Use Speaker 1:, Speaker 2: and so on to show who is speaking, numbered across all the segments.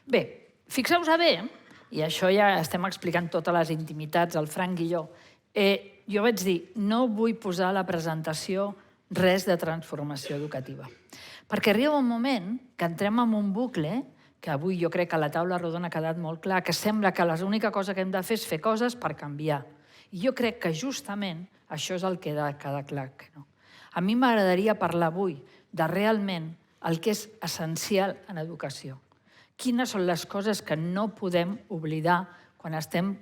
Speaker 1: Bé, fixeu-vos bé, i això ja estem explicant totes les intimitats, el Frank i jo, jo vaig dir, no vull posar a la presentació res de transformació educativa. Perquè arriba un moment que entrem en un bucle, que avui jo crec que a la taula rodona ha quedat molt clar, que sembla que l'única cosa que hem de fer és fer coses per canviar. I jo crec que justament això és el que ha de quedar clar. A mi m'agradaria parlar avui de realment el que és essencial en educació. Quines són les coses que no podem oblidar quan estem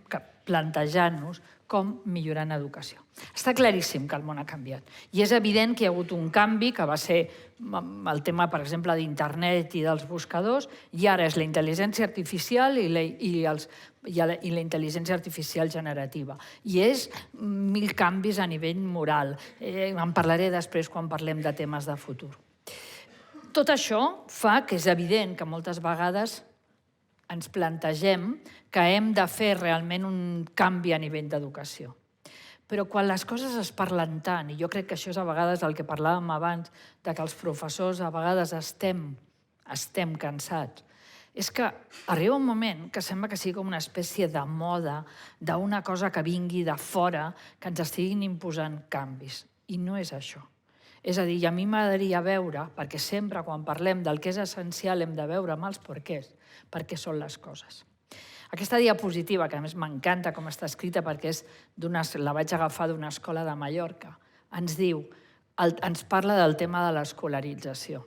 Speaker 1: plantejant-nos com millorar en educació. Està claríssim que el món ha canviat. I és evident que hi ha hagut un canvi que va ser el tema, per exemple, d'internet i dels buscadors, i ara és la intel·ligència artificial i la intel·ligència artificial generativa. I és 1000 canvis a nivell moral. En parlaré després quan parlem de temes de futur. Tot això fa que és evident que moltes vegades ens plantegem que hem de fer realment un canvi a nivell d'educació. Però quan les coses es parlen tant, i jo crec que això és a vegades el que parlàvem abans, de que els professors a vegades estem cansats, és que arriba un moment que sembla que sigui com una espècie de moda, d'una cosa que vingui de fora, que ens estiguin imposant canvis. I no és això. És a dir, a mi m'agradaria veure, perquè sempre quan parlem del que és essencial hem de veure amb els porquès, per què són les coses. Aquesta diapositiva, que a més m'encanta com està escrita perquè la vaig agafar d'una escola de Mallorca, ens parla del tema de l'escolarització.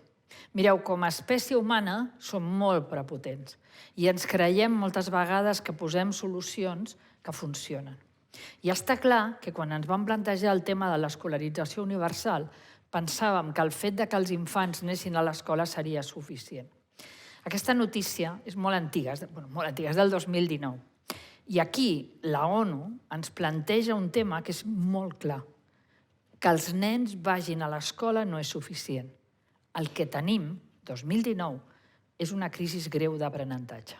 Speaker 1: Mireu, com a espècie humana som molt prepotents i ens creiem moltes vegades que posem solucions que funcionen. I està clar que quan ens vam plantejar el tema de l'escolarització universal pensàvem que el fet que els infants anessin a l'escola seria suficient. Aquesta notícia és molt antiga, és del 2019. I aquí la ONU ens planteja un tema que és molt clar. Que els nens vagin a l'escola no és suficient. El que tenim, 2019, és una crisi greu d'aprenentatge.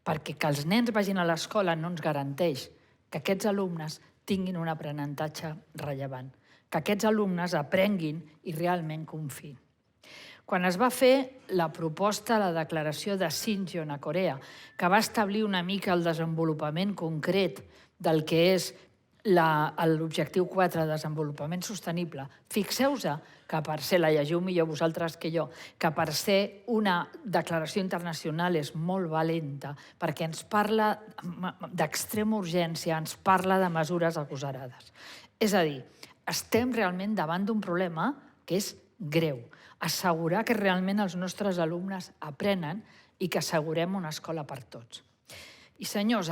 Speaker 1: Perquè que els nens vagin a l'escola no ens garanteix que aquests alumnes tinguin un aprenentatge rellevant, que aquests alumnes aprenguin i realment confiïn. Quan es va fer la proposta, la declaració de Sincheon a Corea, que va establir una mica el desenvolupament concret del que és l'objectiu 4 de desenvolupament sostenible, fixeu-vos que per ser, la llegiu millor vosaltres que jo, que per ser una declaració internacional és molt valenta, perquè ens parla d'extrema urgència, ens parla de mesures agosarades. És a dir, estem realment davant d'un problema que és greu. Assegurar que realment els nostres alumnes aprenen i que assegurem una escola per tots. I senyors,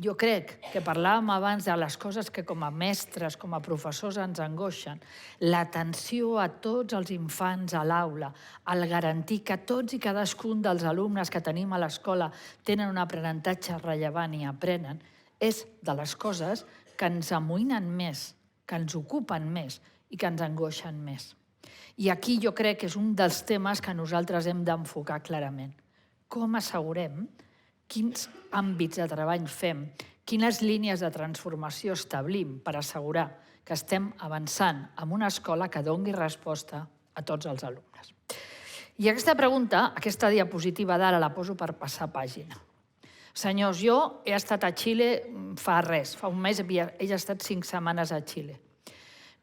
Speaker 1: jo crec que parlàvem abans de les coses que com a mestres, com a professors ens angoixen, l'atenció a tots els infants a l'aula, el garantir que tots i cadascun dels alumnes que tenim a l'escola tenen un aprenentatge rellevant i aprenen, és de les coses que ens amoïnen més, que ens ocupen més i que ens angoixen més. I aquí jo crec que és un dels temes que nosaltres hem d'enfocar clarament. Com assegurem, quins àmbits de treball fem, quines línies de transformació establim per assegurar que estem avançant en una escola que doni resposta a tots els alumnes. I aquesta pregunta, aquesta diapositiva d'ara la poso per passar pàgina. Senyors, jo he estat a Xile fa un mes, he estat 5 setmanes a Xile.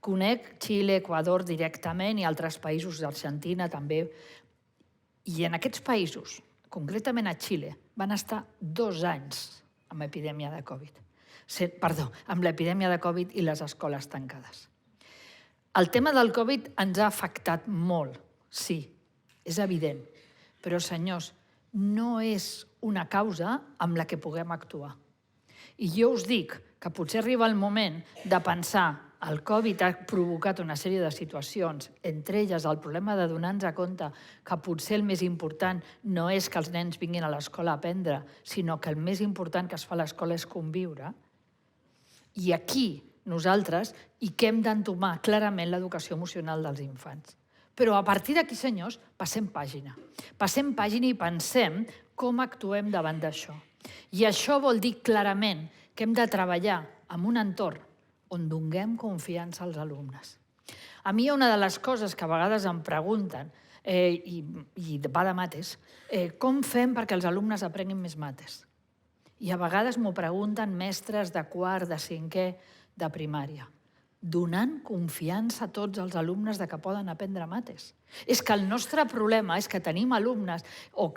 Speaker 1: Conec Xile, Equador directament i altres països d'Argentina també. I en aquests països, concretament a Xile, van estar 2 anys amb l'epidèmia de Covid. Amb l'epidèmia de Covid i les escoles tancades. El tema del Covid ens ha afectat molt, sí, és evident. Però, senyors, no és una causa amb la que puguem actuar. I jo us dic que potser arriba el moment de pensar el Covid ha provocat una sèrie de situacions, entre elles el problema de donar-nos compte que potser el més important no és que els nens vinguin a l'escola a aprendre, sinó que el més important que es fa a l'escola és conviure. I aquí nosaltres que hem d'entomar clarament l'educació emocional dels infants. Però a partir d'aquí, senyors, passem pàgina. Passem pàgina i pensem com actuem davant d'això. I això vol dir clarament que hem de treballar en un entorn on donem confiança als alumnes. A mi una de les coses que a vegades em pregunten i va de mates. Com fem perquè els alumnes aprenguin més mates? I a vegades m'ho pregunten mestres de quart, de cinquè, de primària. Donant confiança a tots els alumnes de que poden aprendre mates. És que el nostre problema és que tenim alumnes o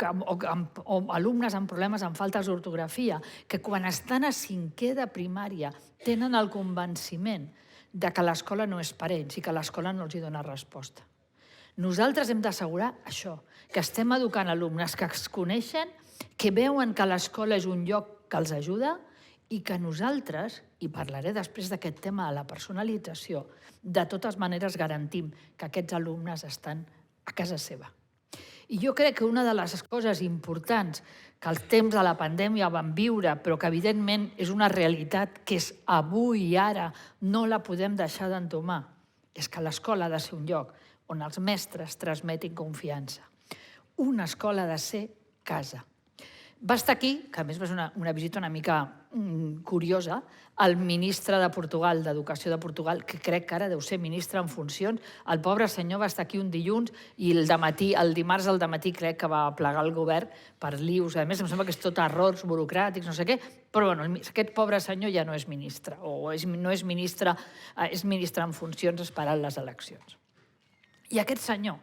Speaker 1: alumnes amb problemes amb faltes d'ortografia que quan estan a cinquè de primària tenen el convenciment de que l'escola no és per ells i que l'escola no els hi dona resposta. Nosaltres hem d'assegurar això, que estem educant alumnes que es coneixen, que veuen que l'escola és un lloc que els ajuda i que nosaltres, i parlaré després d'aquest tema de la personalització, de totes maneres garantim que aquests alumnes estan a casa seva. I jo crec que una de les coses importants que els temps de la pandèmia van viure, però que evidentment és una realitat que és avui i ara, no la podem deixar d'entomar, és que l'escola ha de ser un lloc on els mestres transmetin confiança. Una escola ha de ser casa. Va estar aquí, que a més va ser una visita una mica curiosa, el ministre de Portugal, d'Educació de Portugal, que crec que ara deu ser ministre en funcions. El pobre senyor va estar aquí un dilluns i el dimarts al dematí crec que va plegar el govern per lius. A més, em sembla que és tot errors burocràtics, no sé què, però bueno, aquest pobre senyor ja no és ministre, o no és ministre, és ministre en funcions esperant les eleccions. I aquest senyor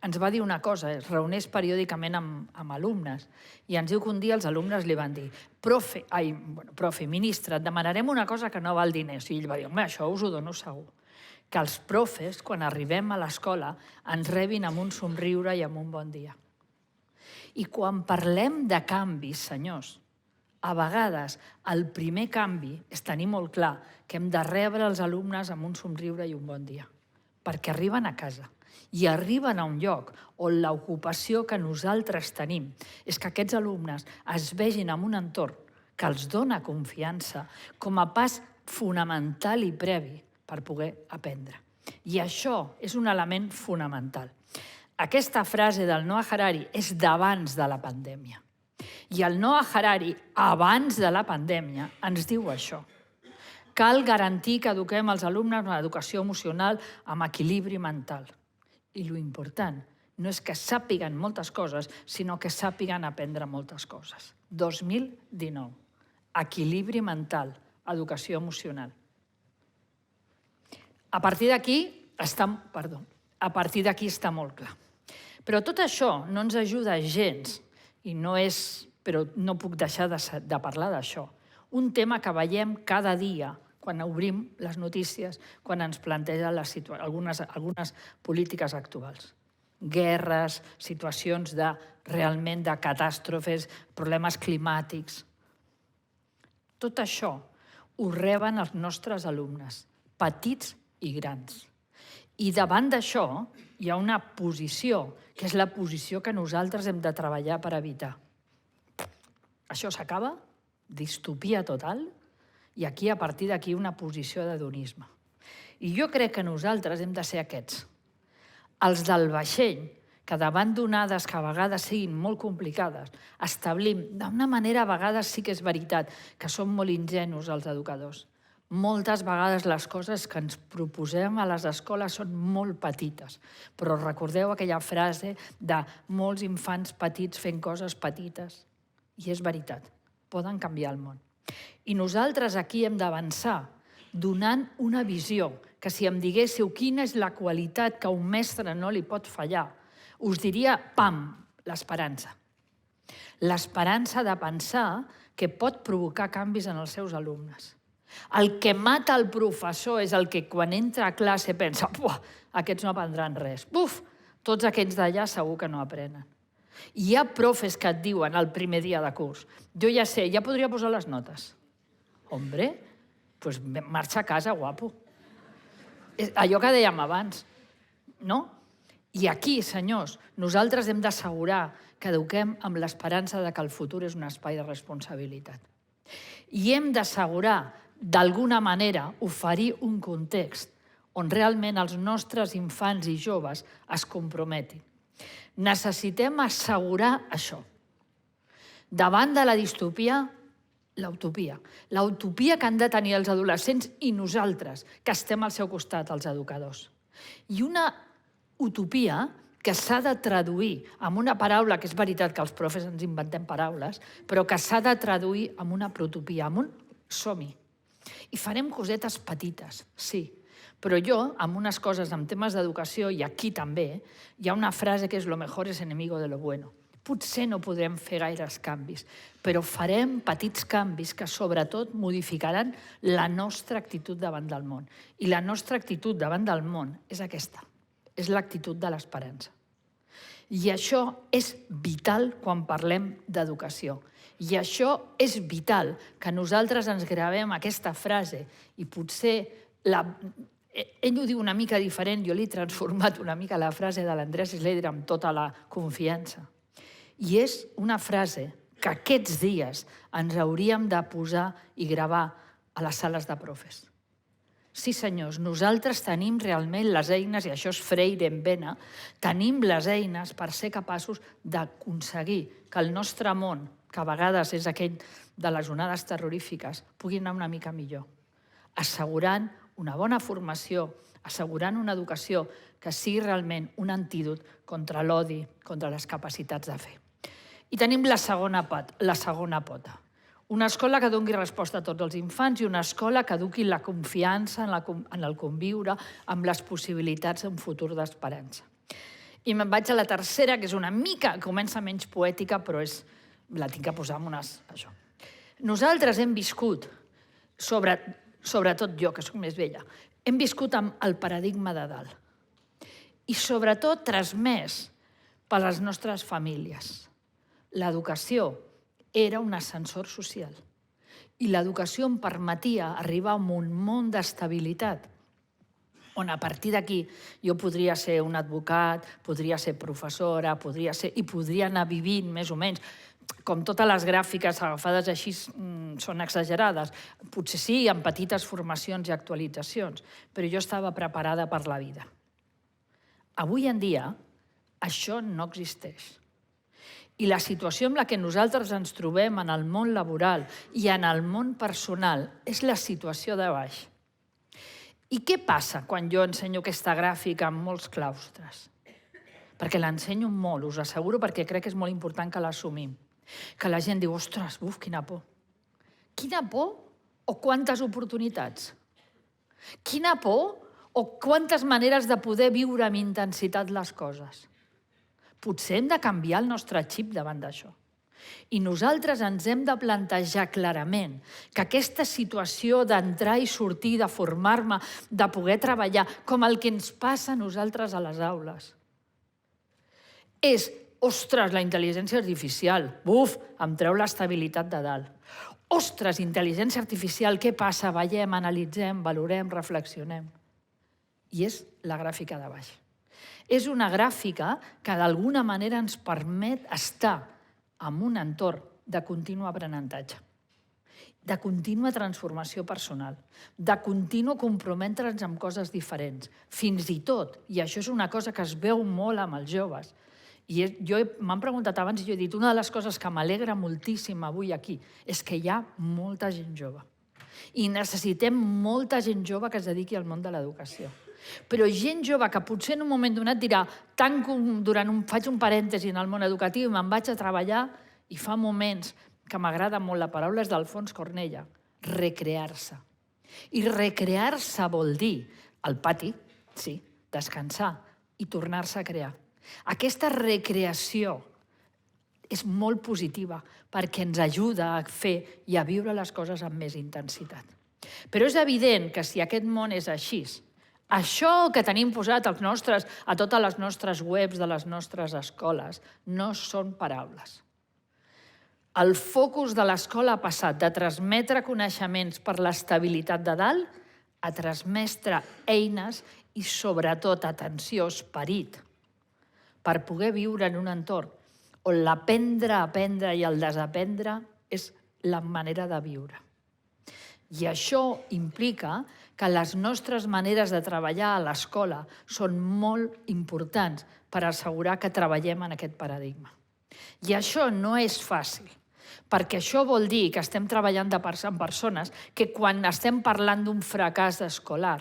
Speaker 1: ens va dir una cosa, es reuneix periòdicament amb alumnes i ens diu que un dia els alumnes li van dir profe, ministre, et demanarem una cosa que no val diners. I ell va dir, home, això us ho dono segur. Que els profes, quan arribem a l'escola, ens rebin amb un somriure i amb un bon dia. I quan parlem de canvis, senyors, a vegades el primer canvi és tenir molt clar que hem de rebre els alumnes amb un somriure i un bon dia, perquè arriben a casa. I arriben a un lloc on l'ocupació que nosaltres tenim és que aquests alumnes es vegin en un entorn que els dona confiança com a pas fonamental i previ per poder aprendre. I això és un element fonamental. Aquesta frase del Noah Harari és d'abans de la pandèmia. I el Noah Harari, abans de la pandèmia, ens diu això. Cal garantir que eduquem els alumnes en l'educació emocional amb equilibri mental. I l'important no és que sàpiguen moltes coses, sinó que sàpiguen aprendre moltes coses. 2019. Equilibri mental, educació emocional. A partir d'aquí està molt clar. Però tot això no ens ajuda gens, però no puc deixar de parlar d'això. Un tema que veiem cada dia quan obrim les notícies, quan ens plantegen algunes polítiques actuals. Guerres, situacions realment de catàstrofes, problemes climàtics. Tot això ho reben els nostres alumnes, petits i grans. I davant d'això hi ha una posició, que és la posició que nosaltres hem de treballar per evitar. Això s'acaba? Distopia total? I aquí, a partir d'aquí, una posició d'hedonisme. I jo crec que nosaltres hem de ser aquests. Els del vaixell, que davant d'onades que a vegades siguin molt complicades, establim, d'una manera a vegades sí que és veritat, que som molt ingenus els educadors. Moltes vegades les coses que ens proposem a les escoles són molt petites, però recordeu aquella frase de molts infants petits fent coses petites? I és veritat, poden canviar el món. I nosaltres aquí hem d'avançar donant una visió, que si em diguéssiu quina és la qualitat que a un mestre no li pot fallar, us diria, pam, l'esperança. L'esperança de pensar que pot provocar canvis en els seus alumnes. El que mata el professor és el que quan entra a classe pensa aquests no aprendran res. Tots aquests d'allà segur que no aprenen. Hi ha profes que et diuen el primer dia de curs, jo ja sé, ja podria posar les notes. Hombre, doncs marxa a casa, guapo. Allò que dèiem abans, no? I aquí, senyors, nosaltres hem d'assegurar que eduquem amb l'esperança que el futur és un espai de responsabilitat. I hem d'assegurar, d'alguna manera, oferir un context on realment els nostres infants i joves es comprometin. Necessitem assegurar això. Davant de la distopia, l'utopia. L'utopia que han de tenir els adolescents i nosaltres, que estem al seu costat, els educadors. I una utopia que s'ha de traduir amb una paraula, que és veritat que els profes ens inventem paraules, però que s'ha de traduir amb una protopia, amb un som-hi. I farem cosetes petites, sí, però jo, amb unes coses, amb temes d'educació, i aquí també, hi ha una frase que és «lo mejor es enemigo de lo bueno». Potser no podrem fer gaires canvis, però farem petits canvis que sobretot modificaran la nostra actitud davant del món. I la nostra actitud davant del món és aquesta, és l'actitud de l'esperança. I això és vital quan parlem d'educació. I això és vital que nosaltres ens gravem aquesta frase i potser ell ho diu una mica diferent, jo l'he transformat una mica la frase de l'Andrés Schneider amb tota la confiança. I és una frase que aquests dies ens hauríem de posar i gravar a les sales de profes. Sí, senyors, nosaltres tenim realment les eines, i això és Freire en vena, tenim les eines per ser capaços d'aconseguir que el nostre món, que a vegades és aquell de les onades terrorífiques, pugui anar una mica millor, assegurant una bona formació, assegurant una educació que sigui realment un antídot contra l'odi, contra les capacitats de fer. I tenim la segona pota. Una escola que doni resposta a tots els infants i una escola que eduqui la confiança en el conviure amb les possibilitats d'un futur d'esperança. I me'n vaig a la tercera, que és una mica, comença menys poètica, però la tinc que posar amb unes... Això. Nosaltres hem viscut, sobretot jo, que soc més vella, hem viscut amb el paradigma de dalt. I sobretot transmès per les nostres famílies. L'educació era un ascensor social i l'educació em permetia arribar a un món d'estabilitat on a partir d'aquí jo podria ser un advocat, podria ser professora, i podria anar vivint més o menys. Com totes les gràfiques agafades així són exagerades, potser sí, amb petites formacions i actualitzacions, però jo estava preparada per la vida. Avui en dia això no existeix. I la situació en la que nosaltres ens trobem en el món laboral i en el món personal és la situació de baix. I què passa quan jo ensenyo aquesta gràfica en molts claustres? Perquè l'ensenyo molt, us asseguro, perquè crec que és molt important que l'assumim. Que la gent diu, ostres, quina por. Quina por o quantes oportunitats? Quina por o quantes maneres de poder viure amb intensitat les coses? Potser hem de canviar el nostre xip davant d'això. I nosaltres ens hem de plantejar clarament que aquesta situació d'entrar i sortir, de formar-me, de poder treballar, com el que ens passa a nosaltres a les aules, és, ostres, la intel·ligència artificial, em treu l'estabilitat de dalt. Ostres, intel·ligència artificial, què passa? Veiem, analitzem, valorem, reflexionem. I és la gràfica de baix. És una gràfica que d'alguna manera ens permet estar en un entorn de continu aprenentatge, de contínua transformació personal, de continu comprometre'ns amb coses diferents, fins i tot, i això és una cosa que es veu molt amb els joves, i m'han preguntat abans i jo he dit, una de les coses que m'alegra moltíssim avui aquí és que hi ha molta gent jove. I necessitem molta gent jove que es dediqui al món de l'educació. Però gent jove que potser en un moment donat dirà faig un parèntesi en el món educatiu i me'n vaig a treballar i fa moments que m'agrada molt la paraula és d'Alfons Cornella, recrear-se. I recrear-se vol dir al pati, sí, descansar i tornar-se a crear. Aquesta recreació és molt positiva perquè ens ajuda a fer i a viure les coses amb més intensitat. Però és evident que si aquest món és així, això que tenim posat a totes les nostres webs de les nostres escoles no són paraules. El focus de l'escola ha passat de transmetre coneixements per l'estabilitat de dalt a transmetre eines i, sobretot, atenció, esperit, per poder viure en un entorn on l'aprendre, aprendre i el desaprendre és la manera de viure. I això implica que les nostres maneres de treballar a l'escola són molt importants per assegurar que treballem en aquest paradigma. I això no és fàcil, perquè això vol dir que estem treballant amb persones que quan estem parlant d'un fracàs escolar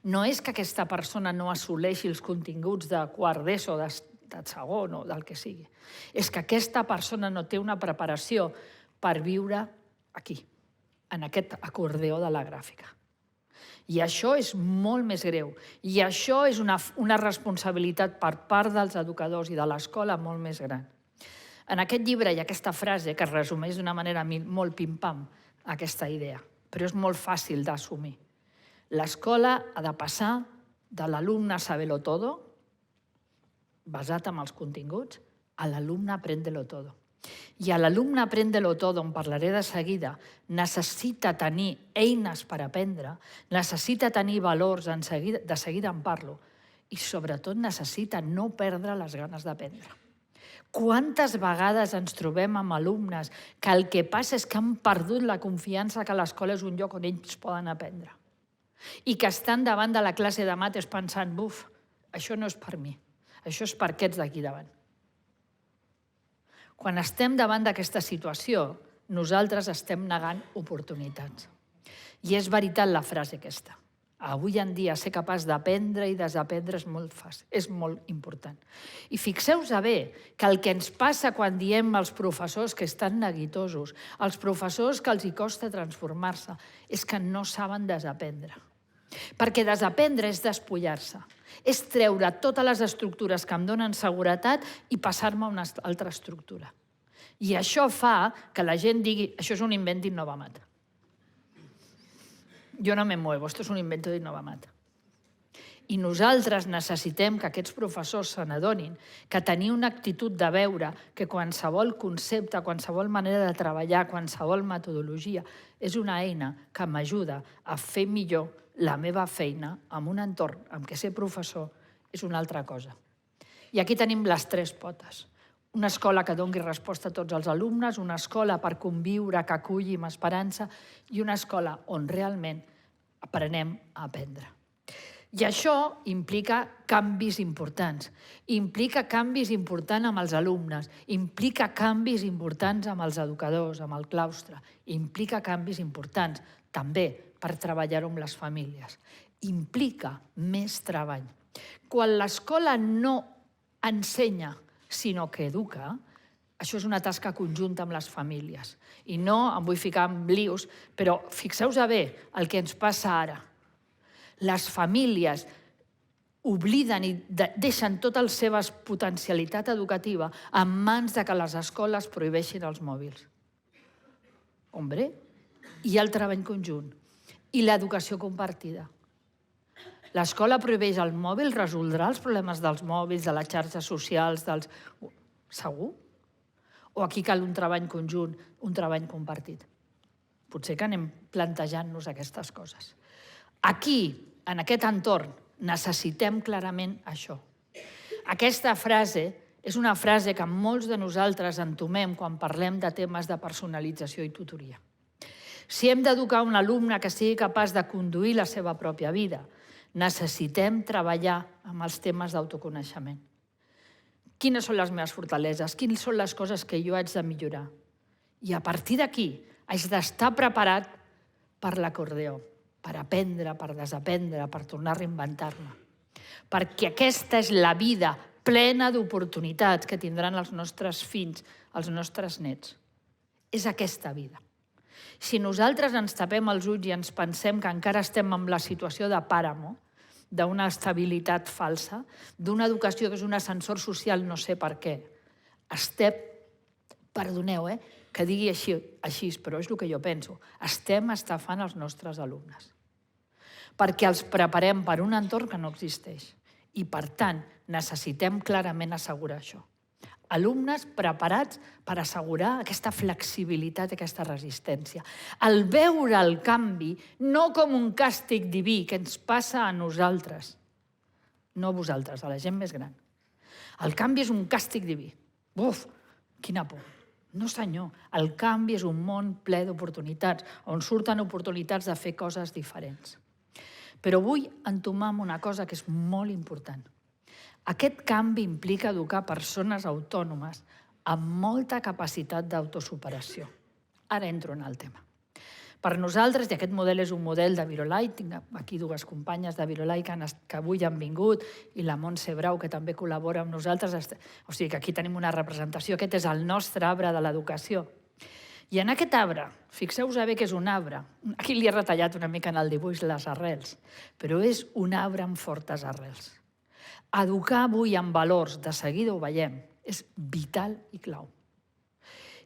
Speaker 1: no és que aquesta persona no assoleixi els continguts de quart d'ESO, de segon o del que sigui. És que aquesta persona no té una preparació per viure aquí, en aquest acordeó de la gràfica. I això és molt més greu. I això és una responsabilitat per part dels educadors i de l'escola molt més gran. En aquest llibre hi ha aquesta frase que resumeix d'una manera molt pim-pam aquesta idea, però és molt fàcil d'assumir. L'escola ha de passar de l'alumne saber-lo todo, basat en els continguts, a l'alumne aprende-lo todo. I a l'alumne aprende-lo todo, on parlaré de seguida, necessita tenir eines per aprendre, necessita tenir valors, de seguida en parlo, i sobretot necessita no perdre les ganes d'aprendre. Quantes vegades ens trobem amb alumnes que el que passa és que han perdut la confiança que l'escola és un lloc on ells poden aprendre i que estan davant de la classe de mates pensant, buf, això no és per mi, això és per aquests d'aquí davant. Quan estem davant d'aquesta situació, nosaltres estem negant oportunitats. I és veritat la frase aquesta. Avui en dia ser capaç d'aprendre i desaprendre és molt fàcil, és molt important. I fixeu-vos bé que el que ens passa quan diem als professors que estan neguitosos, als professors que els hi costa transformar-se, és que no saben desaprendre. Perquè desaprendre és despullar-se, és treure totes les estructures que em donen seguretat i passar-me a una altra estructura. I això fa que la gent digui, això és un invent d'Innovamat. Jo no me muevo, esto es un invento d'Innovamat. I nosaltres necessitem que aquests professors se n'adonin que tenir una actitud de veure que qualsevol concepte, qualsevol manera de treballar, qualsevol metodologia és una eina que m'ajuda a fer millor la meva feina en un entorn en què ser professor és una altra cosa. I aquí tenim les tres potes. Una escola que doni resposta a tots els alumnes, una escola per conviure, que aculli amb esperança, i una escola on realment aprenem a aprendre. I això implica canvis importants. Implica canvis importants amb els alumnes, implica canvis importants amb els educadors, amb el claustre, implica canvis importants també per treballar-ho amb les famílies. Implica més treball. Quan l'escola no ensenya, sinó que educa, això és una tasca conjunta amb les famílies. I no em vull ficar en lius, però fixeu-vos bé el que ens passa ara. Les famílies obliden i deixen tota la seva potencialitat educativa en mans de que les escoles prohibeixin els mòbils. Hombre, i el treball conjunt, i l'educació compartida. L'escola prohibeix el mòbil, resoldrà els problemes dels mòbils, de les xarxes socials, segur? O aquí cal un treball conjunt, un treball compartit? Potser que anem plantejant-nos aquestes coses. Aquí, en aquest entorn, necessitem clarament això. Aquesta frase és una frase que molts de nosaltres entomem quan parlem de temes de personalització i tutoria. Si hem d'educar un alumne que sigui capaç de conduir la seva pròpia vida, necessitem treballar amb els temes d'autoconeixement. Quines són les meves fortaleses? Quines són les coses que jo haig de millorar? I a partir d'aquí haig d'estar preparat per l'acordeó, per aprendre, per desaprendre, per tornar a reinventar-me. Perquè aquesta és la vida plena d'oportunitats que tindran els nostres fills, els nostres nets. És aquesta vida. Si nosaltres ens tapem els ulls i ens pensem que encara estem en la situació de pàramo, d'una estabilitat falsa, d'una educació que és un ascensor social no sé per què, estem, perdoneu, que digui així, però és el que jo penso, estem estafant els nostres alumnes. Perquè els preparem per un entorn que no existeix. I, per tant, necessitem clarament assegurar això. Alumnes preparats per assegurar aquesta flexibilitat i aquesta resistència. El veure el canvi no com un càstig diví que ens passa a nosaltres, no a vosaltres, a la gent més gran. El canvi és un càstig diví. Uf, quina por. No senyor, el canvi és un món ple d'oportunitats, on surten oportunitats de fer coses diferents. Però vull entomar amb una cosa que és molt important. Aquest canvi implica educar persones autònomes amb molta capacitat d'autosuperació. Ara entro en el tema. Per nosaltres, i aquest model és un model de Virolai, tinc aquí dues companyes de Virolai que avui han vingut, i la Montse Brau, que també col·labora amb nosaltres. O sigui que aquí tenim una representació. Aquest és el nostre arbre de l'educació. I en aquest arbre, fixeu-vos bé que és un arbre. Aquí li he retallat una mica en el dibuix les arrels, però és un arbre amb fortes arrels. Educar avui en valors, de seguida ho veiem, és vital i clau.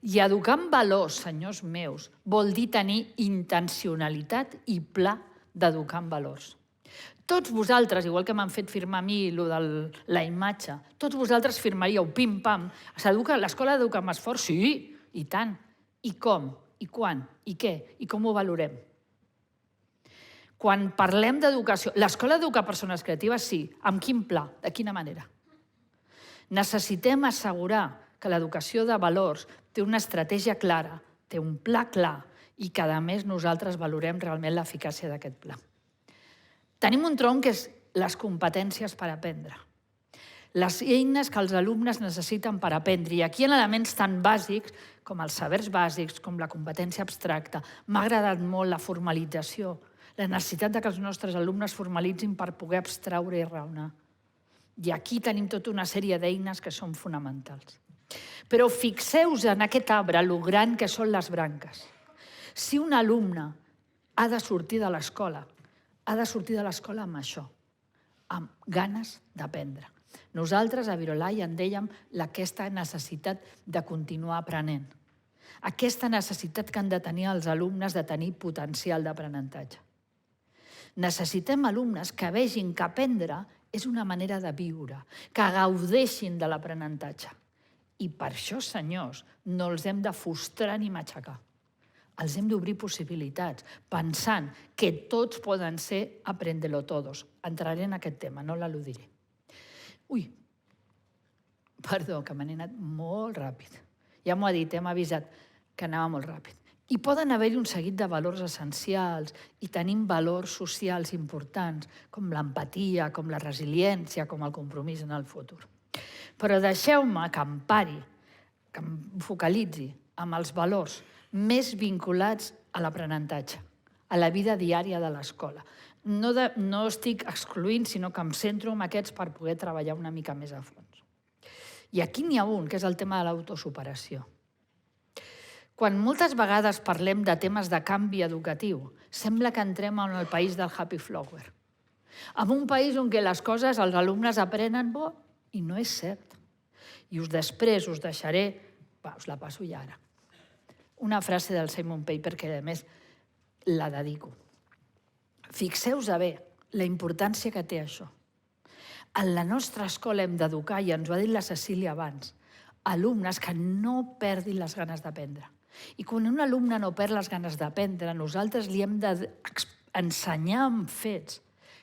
Speaker 1: I educar en valors, senyors meus, vol dir tenir intencionalitat i pla d'educar en valors. Tots vosaltres, igual que m'han fet firmar a mi de la imatge, tots vosaltres firmaríeu pim-pam. L'escola educa amb esforç? Sí, i tant. I com? I quan? I què? I com ho valorem? Quan parlem d'educació, l'escola educa persones creatives? Sí. Amb quin pla? De quina manera? Necessitem assegurar que l'educació de valors té una estratègia clara, té un pla clar i que, a més, nosaltres valorem realment l'eficàcia d'aquest pla. Tenim un tronc que és les competències per aprendre. Les eines que els alumnes necessiten per aprendre. I aquí hi ha elements tan bàsics com els sabers bàsics, com la competència abstracta. M'ha agradat molt la formalització, la necessitat que els nostres alumnes formalitzin per poder abstraure i raonar. I aquí tenim tota una sèrie d'eines que són fonamentals. Però fixeu-vos en aquest arbre, lo gran que són les branques. Si un alumne ha de sortir de l'escola, ha de sortir de l'escola amb això, amb ganes d'aprendre. Nosaltres a Virolai en dèiem aquesta necessitat de continuar aprenent. Aquesta necessitat que han de tenir els alumnes de tenir potencial d'aprenentatge. Necessitem alumnes que vegin que aprendre és una manera de viure, que gaudeixin de l'aprenentatge. I per això, senyors, no els hem de frustrar ni matxacar. Els hem d'obrir possibilitats, pensant que tots poden ser aprendelo todos. Entraré en aquest tema, no l'eludiré. Ui, perdó, que me n'he anat molt ràpid. Ja m'ho ha dit, m'ha avisat que anava molt ràpid. I poden haver-hi un seguit de valors essencials i tenim valors socials importants, com l'empatia, com la resiliència, com el compromís en el futur. Però deixeu-me que em pari, que em focalitzi amb els valors més vinculats a l'aprenentatge, a la vida diària de l'escola. No estic excloent, sinó que em centro en aquests per poder treballar una mica més a fons. I aquí n'hi ha un, que és el tema de l'autosuperació. Quan moltes vegades parlem de temes de canvi educatiu, sembla que entrem en el país del happy flower. En un país on les coses, els alumnes aprenen bo, i no és cert. I després us deixaré, us la passo ja ara, una frase del Simon Paper que, a més, la dedico. Fixeu-vos bé la importància que té això. En la nostra escola hem d'educar, i ens ho ha dit la Cecília abans, alumnes que no perdin les ganes d'aprendre. I quan un alumne no perd les ganes d'aprendre, nosaltres li hem d'ensenyar amb fets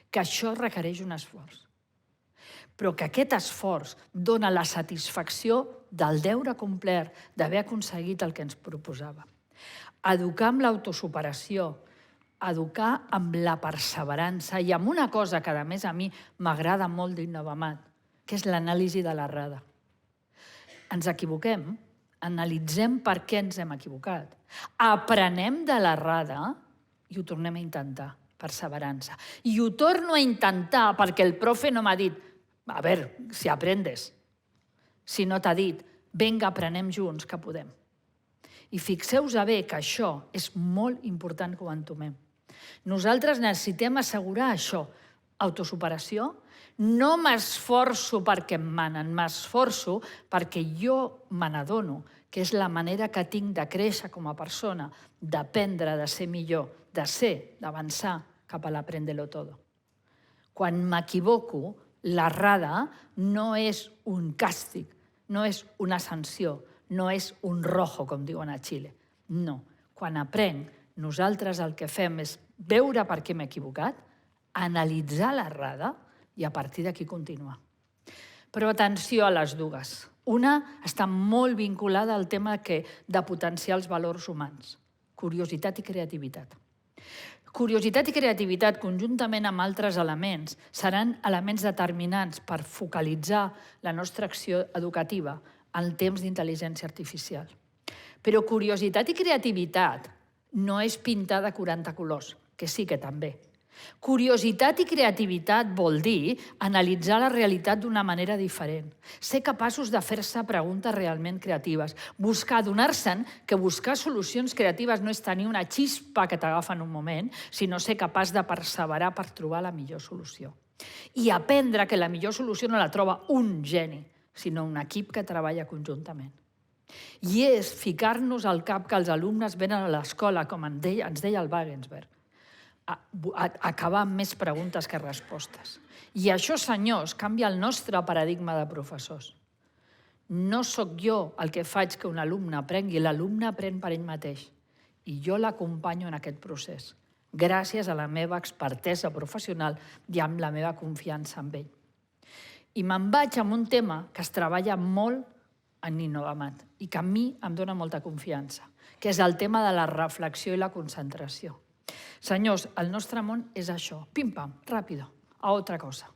Speaker 1: que això requereix un esforç. Però que aquest esforç dona la satisfacció del deure complert d'haver aconseguit el que ens proposava. Educar amb l'autosuperació, educar amb la perseverança i amb una cosa que, a més, a mi m'agrada molt d'Innovamat, que és l'anàlisi de l'errada. Ens equivoquem, analitzem per què ens hem equivocat, aprenem de l'errada i ho tornem a intentar, perseverança. I ho torno a intentar perquè el profe no m'ha dit a veure, si aprendes, si no t'ha dit, vinga, aprenem junts, que podem. I fixeu-vos bé que això és molt important que ho entomem. Nosaltres necessitem assegurar això, autosuperació. No m'esforço perquè em manen, m'esforço perquè jo me n'adono que és la manera que tinc de créixer com a persona, d'aprendre, de ser millor, d'avançar cap a l'aprendelo todo. Quan m'equivoco, l'errada no és un càstig, no és una sanció, no és un rojo, com diuen a Xile. No. Quan aprenc, nosaltres el que fem és veure per què m'he equivocat, analitzar l'errada i a partir d'aquí continuar. Però atenció a les dues. Una està molt vinculada al tema de potenciar els valors humans, curiositat i creativitat. Curiositat i creativitat, conjuntament amb altres elements, seran elements determinants per focalitzar la nostra acció educativa en temps d'intel·ligència artificial. Però curiositat i creativitat no és pintar de 40 colors, que sí que també. Curiositat i creativitat vol dir analitzar la realitat d'una manera diferent, ser capaços de fer-se preguntes realment creatives, buscar, adonar-se'n que buscar solucions creatives no és tenir una xispa que t'agafa en un moment, sinó ser capaç de perseverar per trobar la millor solució. I aprendre que la millor solució no la troba un geni, sinó un equip que treballa conjuntament. I és ficar-nos al cap que els alumnes venen a l'escola, com ens deia el Wagensberg, acabar amb més preguntes que respostes. I això, senyors, canvia el nostre paradigma de professors. No sóc jo el que faig que un alumne aprengui, l'alumne aprèn per ell mateix. I jo l'acompanyo en aquest procés, gràcies a la meva expertesa professional i amb la meva confiança en ell. I me'n vaig amb un tema que es treballa molt en Innovamat i que a mi em dona molta confiança, que és el tema de la reflexió i la concentració. Senyors, el nostre món és això, pim-pam, ràpido, a altra cosa.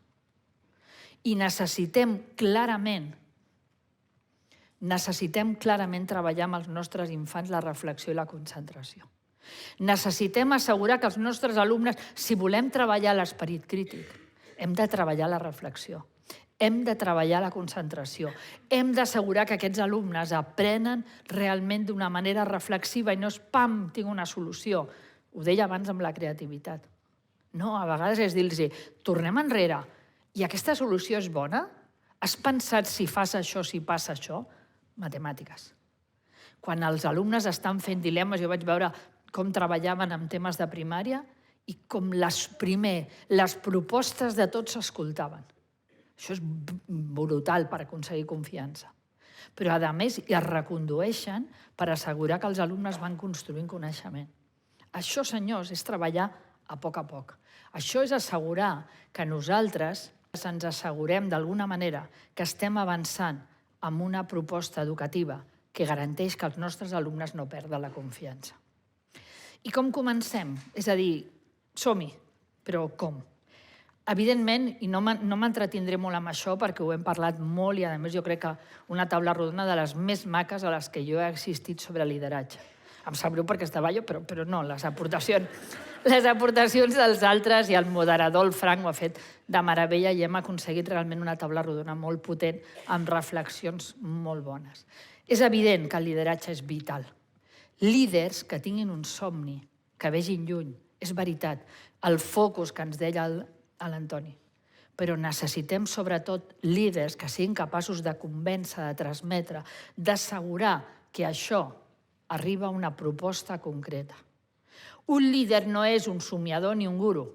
Speaker 1: I necessitem clarament treballar amb els nostres infants la reflexió i la concentració. Necessitem assegurar que els nostres alumnes, si volem treballar l'esperit crític, hem de treballar la reflexió, hem de treballar la concentració, hem d'assegurar que aquests alumnes aprenen realment d'una manera reflexiva i no és pam, tinc una solució. Ho deia abans amb la creativitat. No, a vegades és dir-los, tornem enrere, i aquesta solució és bona? Has pensat si fas això, si passa això? Matemàtiques. Quan els alumnes estan fent dilemes, jo vaig veure com treballaven amb temes de primària i com les propostes de tots s'escoltaven. Això és brutal per aconseguir confiança. Però, a més, es recondueixen per assegurar que els alumnes van construint coneixement. Això, senyors, és treballar a poc. Això és assegurar que nosaltres ens assegurem d'alguna manera que estem avançant amb una proposta educativa que garanteix que els nostres alumnes no perden la confiança. I com comencem? És a dir, som-hi, però com? Evidentment, i no m'entretindré molt amb això perquè ho hem parlat molt i, a més, jo crec que una taula rodona de les més maques a les que jo he assistit sobre lideratge. Em sap greu perquè estava jo, però no, les aportacions dels altres i el moderador, el Frank, ho ha fet de meravella i hem aconseguit realment una taula rodona molt potent amb reflexions molt bones. És evident que el lideratge és vital. Líders que tinguin un somni, que vegin lluny, és veritat, el focus que ens deia l'Antoni. Però necessitem, sobretot, líders que siguin capaços de convèncer, de transmetre, d'assegurar que això arriba a una proposta concreta. Un líder no és un somiador ni un guru.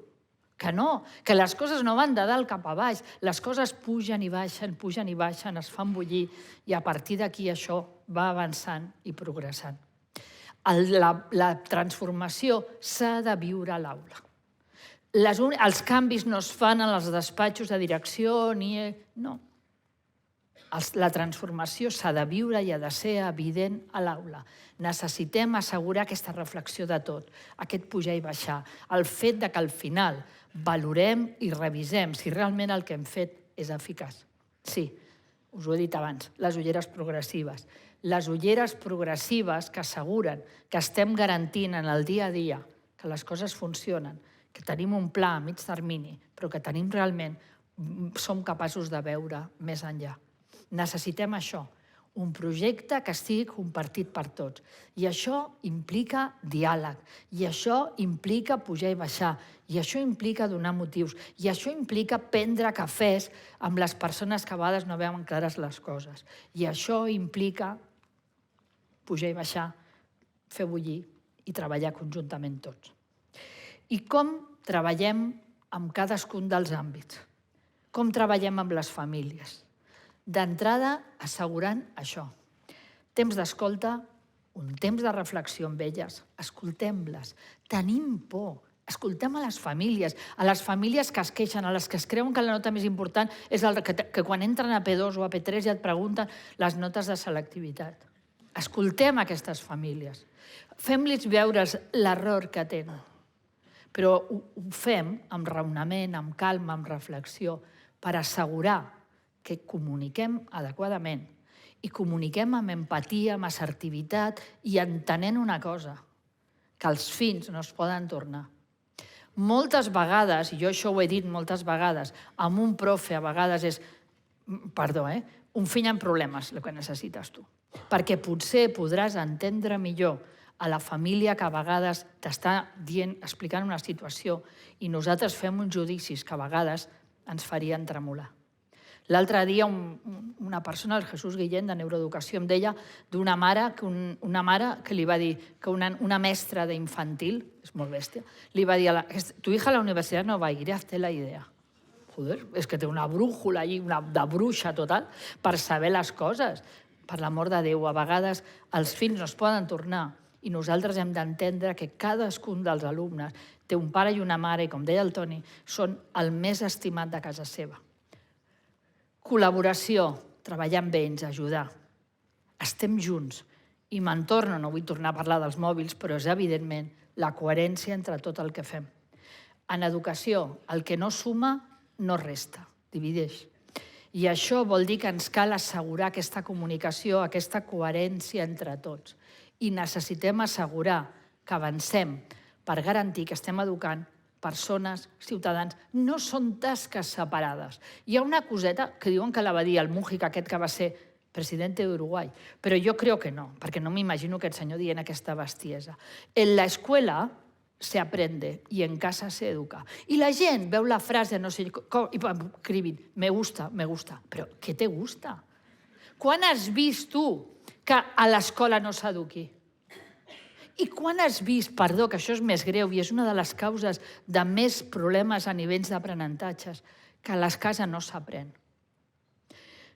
Speaker 1: Que no, que les coses no van de dalt cap a baix. Les coses pugen i baixen, es fan bullir i a partir d'aquí això va avançant i progressant. La transformació s'ha de viure a l'aula. Els canvis no es fan en els despatxos de direcció ni... No. La transformació s'ha de viure i ha de ser evident a l'aula. Necessitem assegurar aquesta reflexió de tot, aquest pujar i baixar, el fet que al final valorem i revisem si realment el que hem fet és eficaç. Sí, us ho he dit abans, les ulleres progressives. Les ulleres progressives que asseguren que estem garantint en el dia a dia que les coses funcionen, que tenim un pla a mig termini, però que tenim realment, som capaços de veure més enllà. Necessitem això, un projecte que estigui compartit per tots. I això implica diàleg, i això implica pujar i baixar, i això implica donar motius, i això implica prendre cafès amb les persones que a vegades no veuen clares les coses. I això implica pujar i baixar, fer bullir i treballar conjuntament tots. I com treballem amb cadascun dels àmbits? Com treballem amb les famílies? D'entrada, assegurant això. Temps d'escolta, un temps de reflexió amb elles. Escoltem-les. Tenim por. Escoltem a les famílies que es queixen, a les que es creuen que la nota més important és que quan entren a P2 o a P3 ja et pregunten les notes de selectivitat. Escoltem aquestes famílies. Fem-los veure l'error que tenen. Però ho fem amb raonament, amb calma, amb reflexió, per assegurar que comuniquem adequadament i comuniquem amb empatia, amb assertivitat i entenent una cosa, que els fills no es poden tornar. Moltes vegades, i jo això ho he dit moltes vegades, amb un profe a vegades és, perdó, un fill amb problemes, el que necessites tu. Perquè potser podràs entendre millor a la família que a vegades t'està explicant una situació i nosaltres fem uns judicis que a vegades ens farien tremolar. L'altre dia una persona, el Jesús Guillén, de Neuroeducació, em deia d'una mare que li va dir que una mestra d'infantil, és molt bèstia, li va dir, tu hija a la universitat no va ir, hazte la idea. Joder, és que té una brújula allí, de bruixa total, per saber les coses. Per l'amor de Déu, a vegades els fills no es poden tornar i nosaltres hem d'entendre que cadascun dels alumnes té un pare i una mare i, com deia el Toni, són el més estimat de casa seva. Col·laboració, treballar amb ells, ajudar. Estem junts. I me'n torno, no vull tornar a parlar dels mòbils, però és evidentment la coherència entre tot el que fem. En educació, el que no suma no resta, divideix. I això vol dir que ens cal assegurar aquesta comunicació, aquesta coherència entre tots. I necessitem assegurar que avancem per garantir que estem educant persones, ciutadans, no són tasques separades. Hi ha una coseta que diuen que la va dir el Mújica, aquest que va ser presidente d'Uruguai, però jo crec que no, perquè no m'imagino aquest senyor dient aquesta bestiesa. En la escuela se aprende y en casa se educa. I la gent veu la frase, no sé, i escrivint, me gusta, però què te gusta? Quan has vist tu que a l'escola no s'eduqui? I quan has vist, perdó, que això és més greu i és una de les causes de més problemes a nivells d'aprenentatges, que a les cases no s'aprèn?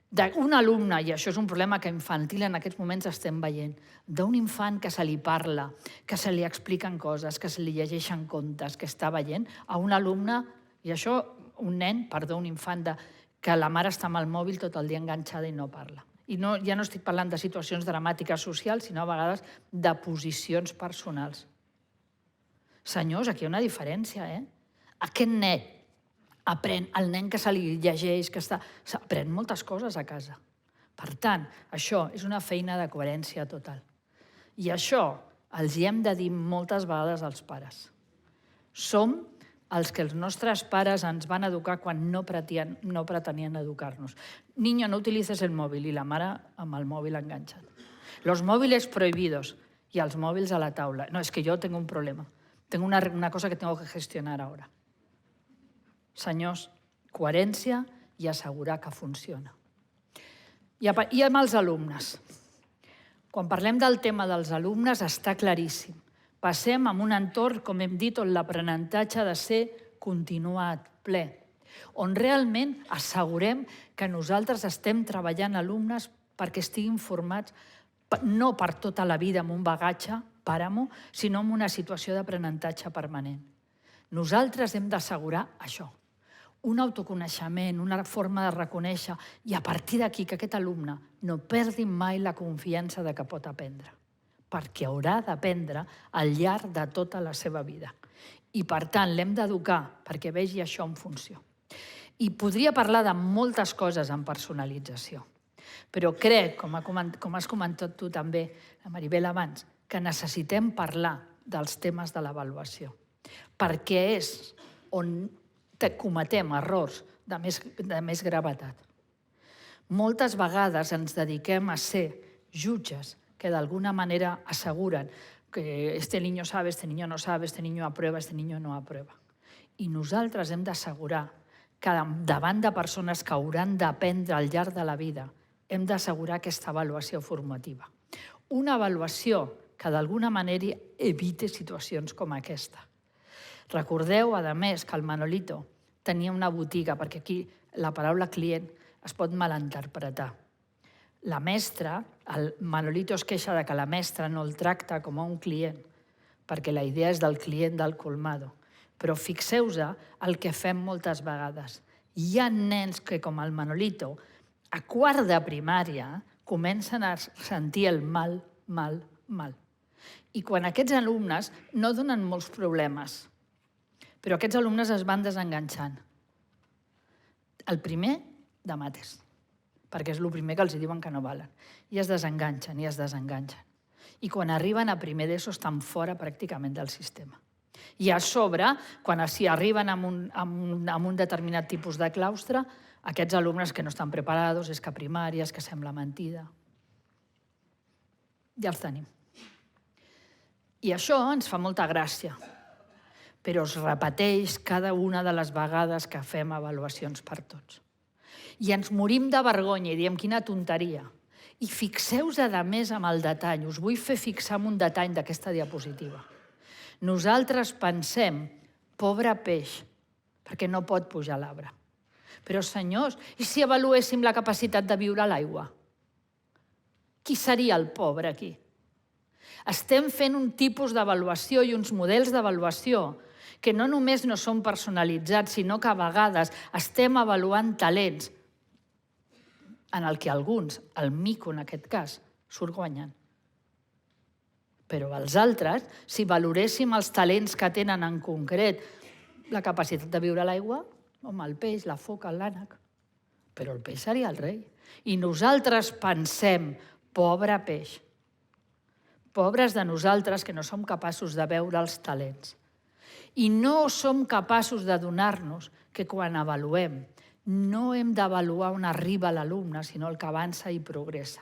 Speaker 1: D'un alumne, i això és un problema que infantil en aquests moments estem veient, d'un infant que se li parla, que se li expliquen coses, que se li llegeixen contes, que està veient, a un alumne, i això, un nen, perdó, un infant, que la mare està amb el mòbil tot el dia enganxada i no parla. I ja no estic parlant de situacions dramàtiques socials, sinó a vegades de posicions personals. Senyors, aquí hi ha una diferència, Aquest nen aprèn, el nen que se li llegeix, que aprèn moltes coses a casa. Per tant, això és una feina de coherència total. I això els hi hem de dir moltes vegades als pares. Som els que els nostres pares ens van educar quan no pretenien educar-nos. Niño, no utilices el móvil, i la mare amb el mòbil enganxat. Los móviles prohibidos, i els mòbils a la taula. No, és que jo tengo un problema. Tengo una cosa que tengo que gestionar ahora. Senyors, coherència i assegurar que funciona. I amb els alumnes. Quan parlem del tema dels alumnes està claríssim. Passem a un entorn, com hem dit, on l'aprenentatge ha de ser continuat, ple, on realment assegurem que nosaltres estem treballant alumnes perquè estiguin formats no per tota la vida amb un bagatge, pàramo, sinó en una situació d'aprenentatge permanent. Nosaltres hem d'assegurar això, un autoconeixement, una forma de reconèixer, i a partir d'aquí que aquest alumne no perdi mai la confiança de que pot aprendre, perquè haurà d'aprendre al llarg de tota la seva vida. I, per tant, l'hem d'educar perquè vegi això en funció. I podria parlar de moltes coses en personalització, però crec, com has comentat tu també, la Maribel, abans, que necessitem parlar dels temes de l'avaluació, perquè és on cometem errors de més gravetat. Moltes vegades ens dediquem a ser jutges que d'alguna manera aseguren que este niño sabe, este niño no sabe, este niño aprueba, este niño no aprueba. I nosaltres hem d'assegurar que davant de persones que hauran d'aprendre al llarg de la vida, hem d'assegurar aquesta avaluació formativa. Una avaluació que d'alguna manera evite situacions com aquesta. Recordeu, a més, que el Manolito tenia una botiga, perquè aquí la paraula client es pot malinterpretar. La mestra, el Manolito es queixa que la mestra no el tracta com a un client, perquè la idea és del client del colmado. Però fixeu-vos el que fem moltes vegades. Hi ha nens que, com el Manolito, a quart de primària comencen a sentir el mal. I quan aquests alumnes no donen molts problemes, però aquests alumnes es van desenganxant. El primer, de mates, perquè és el primer que els diuen que no valen. I es desenganxen. I quan arriben a primer d'ESO estan fora pràcticament del sistema. I a sobre, quan s'hi arriben amb un determinat tipus de claustre, aquests alumnes que no estan preparats, és que primària, és que sembla mentida. Ja els tenim. I això ens fa molta gràcia, però es repeteix cada una de les vegades que fem avaluacions per tots. I ens morim de vergonya i diem quina tonteria. I fixeu-vos a més amb el detall. Us vull fer fixar en un detall d'aquesta diapositiva. Nosaltres pensem, pobre peix, perquè no pot pujar a l'arbre. Però, senyors, i si avaluéssim la capacitat de viure a l'aigua? Qui seria el pobre aquí? Estem fent un tipus d'avaluació i uns models d'avaluació que no només no són personalitzats, sinó que a vegades estem avaluant talents en el que alguns, el mico en aquest cas, surt guanyant. Però els altres, si valoréssim els talents que tenen en concret la capacitat de viure a l'aigua, home, el peix, la foca, l'ànec, però el peix seria el rei. I nosaltres pensem, pobre peix, pobres de nosaltres que no som capaços de veure els talents. I no som capaços de donar-nos que quan avaluem no hem d'avaluar on arriba l'alumne, sinó el que avança i progressa.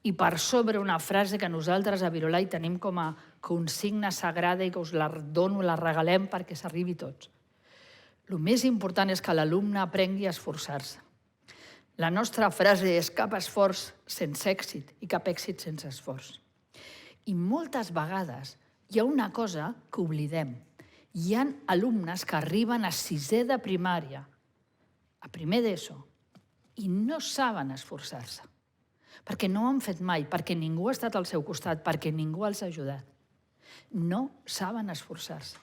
Speaker 1: I per sobre una frase que nosaltres a Virolai tenim com a consigna sagrada i que us la dono, la regalem perquè s'arribi a tots. El més important és que l'alumne aprengui a esforçar-se. La nostra frase és cap esforç sense èxit i cap èxit sense esforç. I moltes vegades hi ha una cosa que oblidem. Hi ha alumnes que arriben a 6è de primària, a primer d'ESO, i no saben esforçar-se, perquè no ho han fet mai, perquè ningú ha estat al seu costat, perquè ningú els ha ajudat. No saben esforçar-se.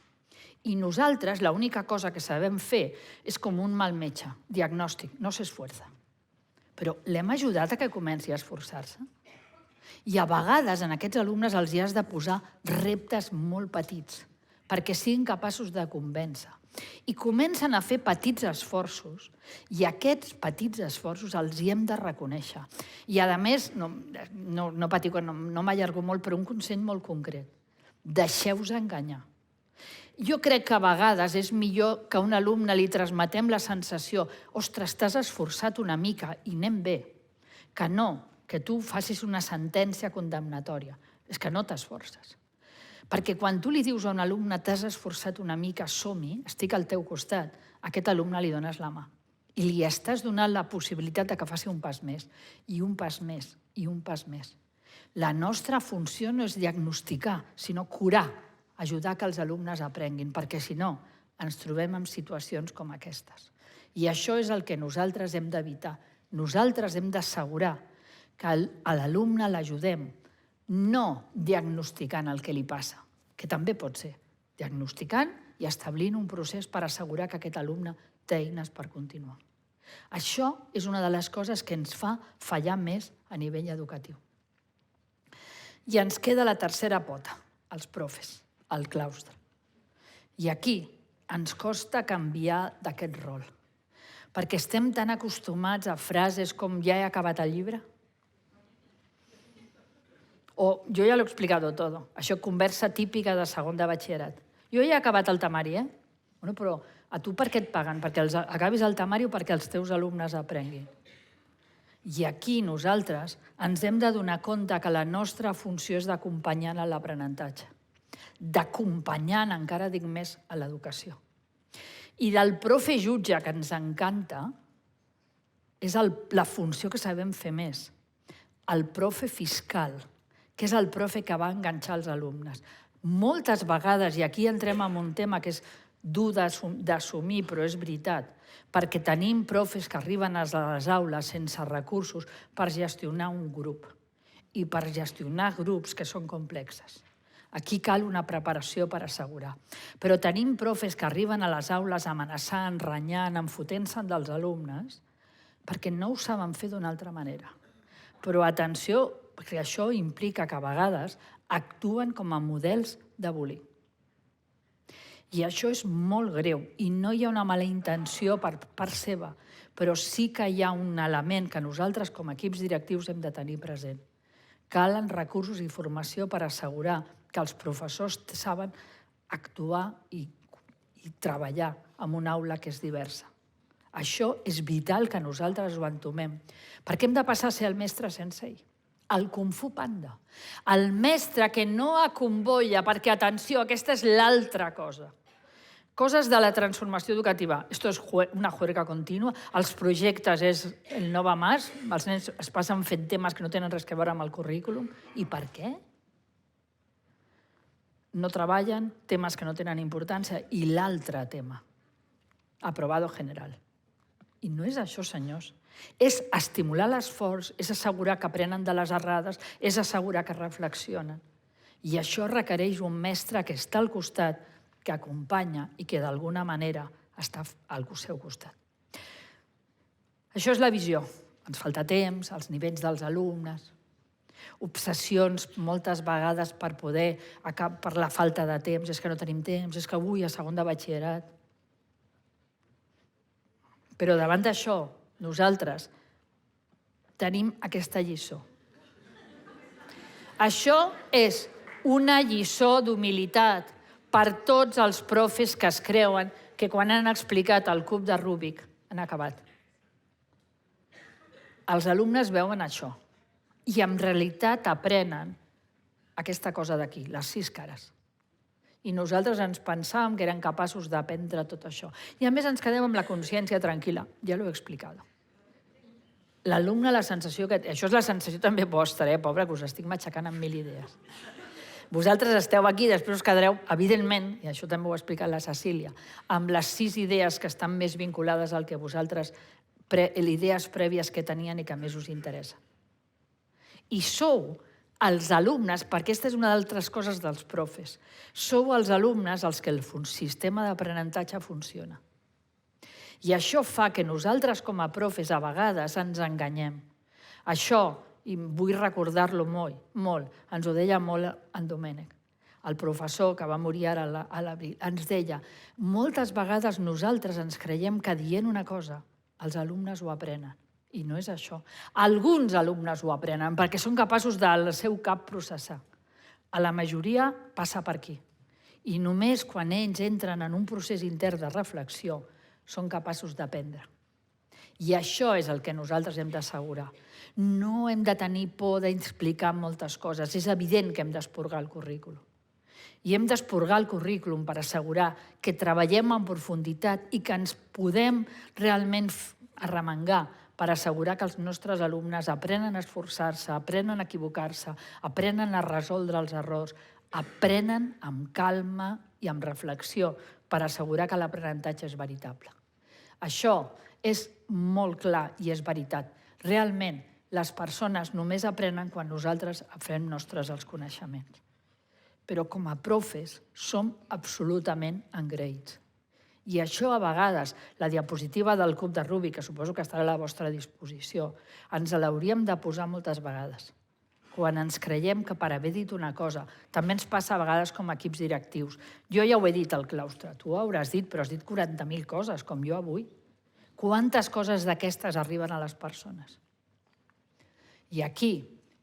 Speaker 1: I nosaltres l'única cosa que sabem fer és com un mal metge, diagnòstic, no s'esforça. Però l'hem ajudat a que comenci a esforçar-se. I a vegades en aquests alumnes els hi has de posar reptes molt petits perquè siguin capaços de convèncer. I comencen a fer petits esforços i aquests petits esforços els hi hem de reconèixer. I a més, no patiu, no m'allargo molt, però un consell molt concret. Deixeu-vos enganyar. Jo crec que a vegades és millor que a un alumne li transmetem la sensació «Ostres, t'has esforçat una mica i anem bé», que no, que tu facis una sentència condemnatòria. És que no t'esforces. Perquè quan tu li dius a un alumne «t'has esforçat una mica, som-hi, estic al teu costat», a aquest alumne li dones la mà. I li estàs donant la possibilitat que faci un pas més, i un pas més, i un pas més. La nostra funció no és diagnosticar, sinó curar, ajudar que els alumnes aprenguin, perquè si no ens trobem en situacions com aquestes. I això és el que nosaltres hem d'evitar. Nosaltres hem d'assegurar que a l'alumne l'ajudem, no diagnosticant el que li passa, que també pot ser, diagnosticant i establint un procés per assegurar que aquest alumne té eines per continuar. Això és una de les coses que ens fa fallar més a nivell educatiu. I ens queda la tercera pota, els profes, el claustre. I aquí ens costa canviar d'aquest rol, perquè estem tan acostumats a frases com «ja he acabat el llibre», o «yo ya lo he explicado todo», això conversa típica de segon de batxillerat. «Jo ja he acabat el temari, Bueno, però a tu per què et paguen? Perquè acabis el temari o perquè els teus alumnes aprenguin? I aquí nosaltres ens hem de donar compte que la nostra funció és d'acompanyar en l'aprenentatge, d'acompanyar, encara dic més, a l'educació. I del profe jutge, que ens encanta, és la funció que sabem fer més. El profe fiscal, que és el profe que va enganxar els alumnes. Moltes vegades, i aquí entrem en un tema que és dur d'assumir, però és veritat, perquè tenim profes que arriben a les aules sense recursos per gestionar un grup i per gestionar grups que són complexes. Aquí cal una preparació per assegurar. Però tenim profes que arriben a les aules amenaçant, renyant, enfotent-se dels alumnes perquè no ho saben fer d'una altra manera. Però atenció, perquè això implica que a vegades actuen com a models de bullying. I això és molt greu i no hi ha una mala intenció per part seva, però sí que hi ha un element que nosaltres com a equips directius hem de tenir present. Calen recursos i formació per assegurar que els professors saben actuar i treballar en una aula que és diversa. Això és vital que nosaltres ho entomem, perquè hem de passar a ser el mestre sensei, el Kung Fu Panda, el mestre que no acomboia, perquè, atenció, aquesta és l'altra cosa. Coses de la transformació educativa. Esto es una juerga contínua. Els projectes és el no va más. Els nens es passen fent temes que no tenen res a veure amb el currículum. I per què? No treballen temes que no tenen importància. I l'altre tema, aprobado general. I no és això, senyors. És estimular l'esforç, és assegurar que aprenen de les errades, és assegurar que reflexionen. I això requereix un mestre que està al costat, que acompanya i que d'alguna manera està al seu costat. Això és la visió. Ens falta temps, els nivells dels alumnes, obsessions moltes vegades per la falta de temps, és que no tenim temps, és que avui a segon de batxillerat. Però davant d'això, nosaltres tenim aquesta lliçó. Això és una lliçó d'humilitat per tots els profes que es creuen que quan han explicat el cub de Rubik han acabat. Els alumnes veuen això i en realitat aprenen aquesta cosa d'aquí, les 6 cares. I nosaltres ens pensàvem que eren capaços d'aprendre tot això. I a més ens quedem amb la consciència tranquil·la, ja l'ho he explicat. L'alumne, la sensació que... Això és la sensació també vostra, pobre, que us estic matxacant amb 1000 idees. Vosaltres esteu aquí, després us quedareu, evidentment, i això també ho ha explicat la Cecília, amb les 6 idees que estan més vinculades al que vosaltres, idees prèvies que tenien i que més us interessa. I sou els alumnes, perquè aquesta és una d'altres coses dels profes, sou els alumnes als que el sistema d'aprenentatge funciona. I això fa que nosaltres com a profes a vegades ens enganyem. Això, i vull recordar-lo molt, ens ho deia molt en Domènec, el professor que va morir ara a l'abril, ens deia, moltes vegades nosaltres ens creiem que dient una cosa els alumnes ho aprenen. I no és això. Alguns alumnes ho aprenen perquè són capaços del seu cap processar. A la majoria passa per aquí. I només quan ells entren en un procés intern de reflexió són capaços d'aprendre. I això és el que nosaltres hem d'assegurar. No hem de tenir por d'explicar moltes coses. És evident que hem d'esporgar el currículum. I hem d'esporgar el currículum per assegurar que treballem en profunditat i que ens podem realment arremangar per assegurar que els nostres alumnes aprenen a esforçar-se, aprenen a equivocar-se, aprenen a resoldre els errors, aprenen amb calma i amb reflexió per assegurar que l'aprenentatge és veritable. Això és molt clar i és veritat. Realment, les persones només aprenen quan nosaltres fem nostres els coneixements. Però com a profes som absolutament engreïts. I això a vegades, la diapositiva del cub de Rubik, que suposo que estarà a la vostra disposició, ens l'hauríem de posar moltes vegades. Quan ens creiem que per haver dit una cosa, també ens passa a vegades com a equips directius. Jo ja ho he dit al claustre, tu ho hauràs dit, però has dit 40.000 coses, com jo avui. Quantes coses d'aquestes arriben a les persones? I aquí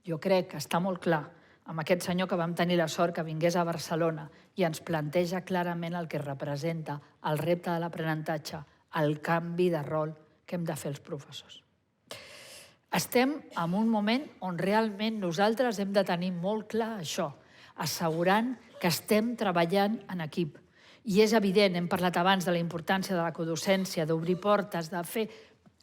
Speaker 1: jo crec que està molt clar, amb aquest senyor que vam tenir la sort que vingués a Barcelona i ens planteja clarament el que representa el repte de l'aprenentatge, el canvi de rol que hem de fer els professors. Estem en un moment on realment nosaltres hem de tenir molt clar això, assegurant que estem treballant en equip. I és evident, hem parlat abans de la importància de la codocència, d'obrir portes, de fer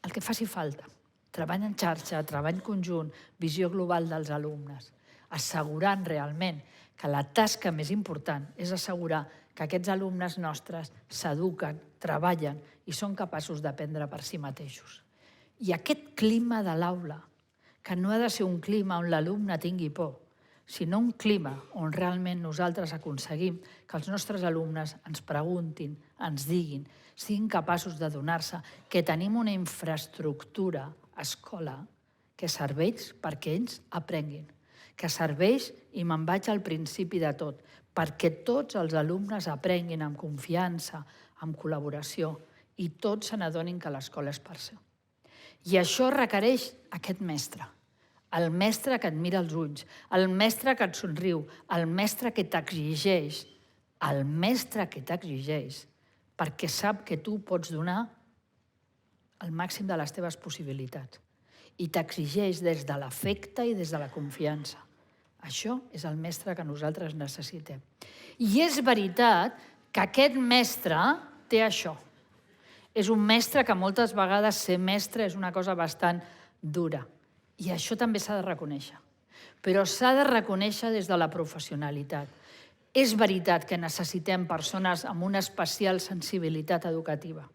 Speaker 1: el que faci falta. Treball en xarxa, treball conjunt, visió global dels alumnes, assegurant realment que la tasca més important és assegurar que aquests alumnes nostres s'eduquen, treballen i són capaços d'aprendre per si mateixos. I aquest clima de l'aula, que no ha de ser un clima on l'alumne tingui por, sinó un clima on realment nosaltres aconseguim que els nostres alumnes ens preguntin, ens diguin, siguin capaços de donar-se que tenim una infraestructura escola que serveix perquè ells aprenguin, que serveix, i me'n vaig al principi de tot, perquè tots els alumnes aprenguin amb confiança, amb col·laboració, i tots se n'adonin que l'escola és per ser. I això requereix aquest mestre, el mestre que et mira als ulls, el mestre que et somriu, el mestre que t'exigeix, perquè sap que tu pots donar el màxim de les teves possibilitats. I t'exigeix des de l'afecte i des de la confiança. Això és el mestre que nosaltres necessitem. I és veritat que aquest mestre té això. És un mestre que moltes vegades ser mestre és una cosa bastant dura. I això també s'ha de reconèixer. Però s'ha de reconèixer des de la professionalitat. És veritat que necessitem persones amb una especial sensibilitat educativa,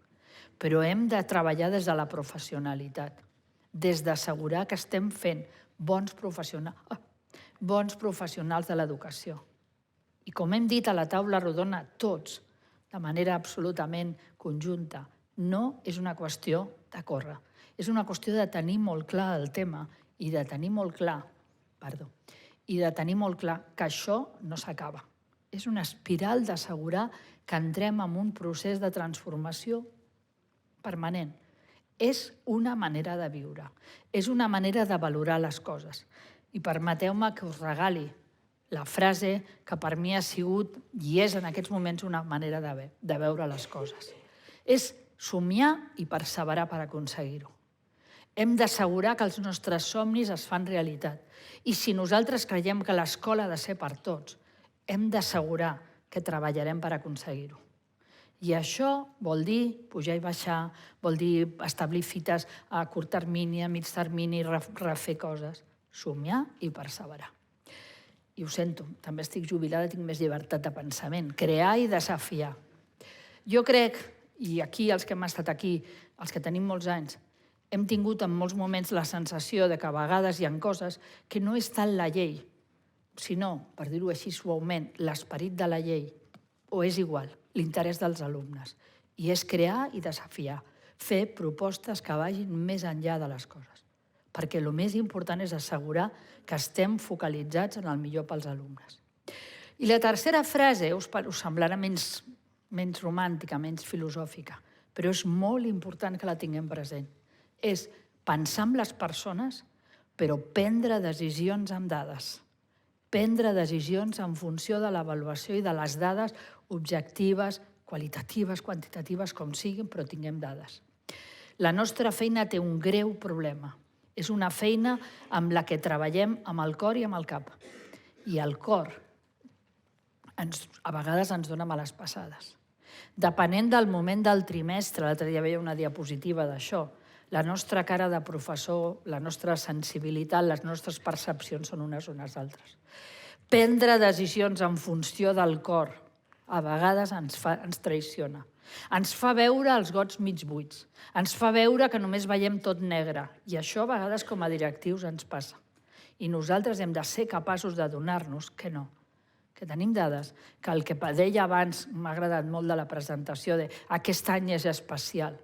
Speaker 1: però hem de treballar des de la professionalitat, des d'assegurar que estem fent bons professionals de l'educació. I com hem dit a la taula rodona tots, de manera absolutament conjunta, no és una qüestió de córrer. És una qüestió de tenir molt clar el tema i de tenir molt clar que això no s'acaba. És una espiral d'assegurar que entrem en un procés de transformació permanent. És una manera de viure, és una manera de valorar les coses. I permeteu-me que us regali la frase que per mi ha sigut i és en aquests moments una manera de veure les coses. És somiar i perseverar per aconseguir-ho. Hem d'assegurar que els nostres somnis es fan realitat. I si nosaltres creiem que l'escola ha de ser per tots, hem d'assegurar que treballarem per aconseguir-ho. I això vol dir pujar i baixar, vol dir establir fites a curt termini, a mig termini, refer coses. Somiar i perseverar. I ho sento, també estic jubilada, tinc més llibertat de pensament. Crear i desafiar. Jo crec, i aquí els que hem estat aquí, els que tenim molts anys, hem tingut en molts moments la sensació de que a vegades hi ha coses que no és tant la llei, sinó, per dir-ho així suaument, l'esperit de la llei, o és igual, l'interès dels alumnes. I és crear i desafiar, fer propostes que vagin més enllà de les coses. Perquè el més important és assegurar que estem focalitzats en el millor pels alumnes. I la tercera frase us semblarà menys romàntica, menys filosòfica, però és molt important que la tinguem present. És pensar en les persones, però prendre decisions amb dades. Prendre decisions en funció de l'avaluació i de les dades objectives, qualitatives, quantitatives, com siguin, però tinguem dades. La nostra feina té un greu problema. És una feina amb la que treballem amb el cor i amb el cap. I el cor a vegades ens dona males passades. Depenent del moment del trimestre, l'altre dia veia una diapositiva d'això, la nostra cara de professor, la nostra sensibilitat, les nostres percepcions són unes o unes altres. Prendre decisions en funció del cor a vegades ens traiciona. Ens fa veure els gots mig buits. Ens fa veure que només veiem tot negre. I això a vegades com a directius ens passa. I nosaltres hem de ser capaços de donar-nos que no. Que tenim dades, que el que deia abans m'ha agradat molt de la presentació de aquest any és especial.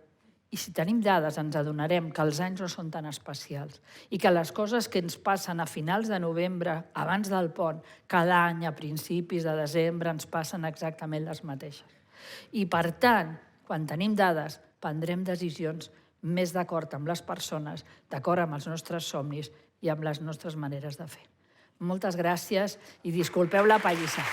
Speaker 1: I si tenim dades ens adonarem que els anys no són tan especials i que les coses que ens passen a finals de novembre, abans del pont, cada any a principis de desembre ens passen exactament les mateixes. I per tant, quan tenim dades, prendrem decisions més d'acord amb les persones, d'acord amb els nostres somnis i amb les nostres maneres de fer. Moltes gràcies i disculpeu la pallissa.